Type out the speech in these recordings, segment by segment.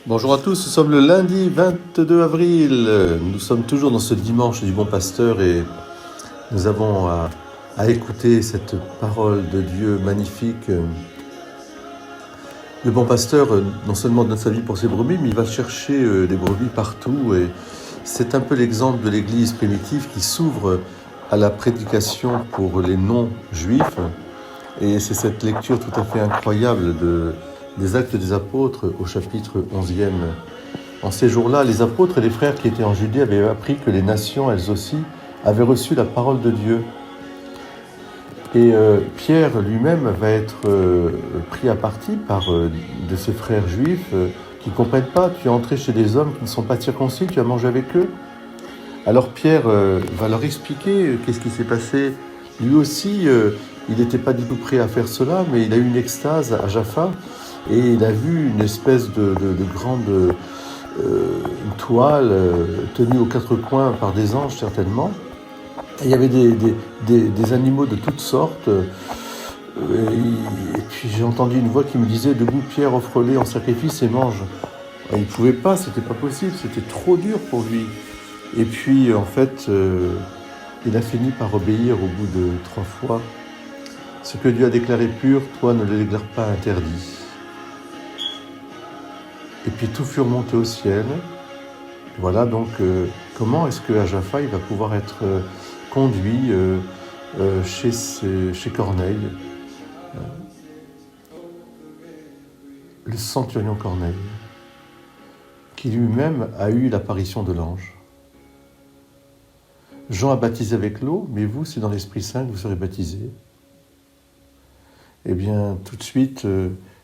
Bonjour à tous, nous sommes le lundi 22 avril. Nous sommes toujours dans ce dimanche du Bon Pasteur et nous avons à écouter cette parole de Dieu magnifique. Le Bon Pasteur non seulement donne sa vie pour ses brebis, mais il va chercher les brebis partout. Et c'est un peu l'exemple de l'Église primitive qui s'ouvre à la prédication pour les non-juifs. Et c'est cette lecture tout à fait incroyable des Actes des Apôtres au chapitre 11e. En ces jours-là, les apôtres et les frères qui étaient en Judée avaient appris que les nations, elles aussi, avaient reçu la parole de Dieu. Et Pierre lui-même va être pris à partie par de ses frères juifs qui ne comprennent pas. Tu es entré chez des hommes qui ne sont pas circoncis, tu as mangé avec eux. Alors Pierre va leur expliquer qu'est-ce qui s'est passé. Lui aussi, il n'était pas du tout prêt à faire cela, mais il a eu une extase à Jaffa et il a vu une espèce de grande une toile tenue aux quatre coins par des anges certainement. Et il y avait des animaux de toutes sortes. Et puis j'ai entendu une voix qui me disait « Debout Pierre, offre-les en sacrifice et mange ». Il ne pouvait pas, c'était pas possible, c'était trop dur pour lui. Et puis en fait, il a fini par obéir au bout de 3 fois. Ce que Dieu a déclaré pur, toi ne le déclare pas interdit. Et puis tout fut remonté au ciel. Voilà donc comment est-ce qu'à Jaffa il va pouvoir être conduit chez Corneille, le centurion Corneille, qui lui-même a eu l'apparition de l'ange. Jean a baptisé avec l'eau, mais vous, c'est dans l'Esprit Saint que vous serez baptisés. Eh bien, tout de suite,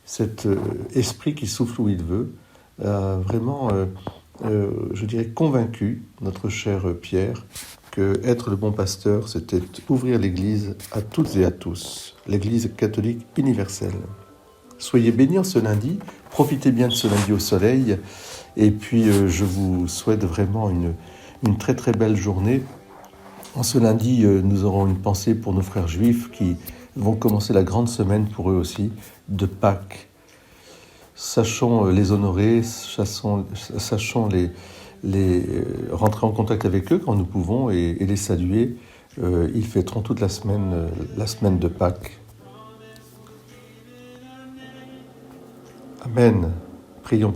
cet esprit qui souffle où il veut, a vraiment, je dirais, convaincu notre cher Pierre que être le bon pasteur, c'était ouvrir l'Église à toutes et à tous, l'Église catholique universelle. Soyez bénis en ce lundi, profitez bien de ce lundi au soleil, et puis je vous souhaite vraiment une très très belle journée. En ce lundi, nous aurons une pensée pour nos frères juifs qui vont commencer la grande semaine pour eux aussi de Pâques. Sachons les honorer, sachons les rentrer en contact avec eux quand nous pouvons et les saluer. Ils fêteront toute la semaine de Pâques. Amen. Prions.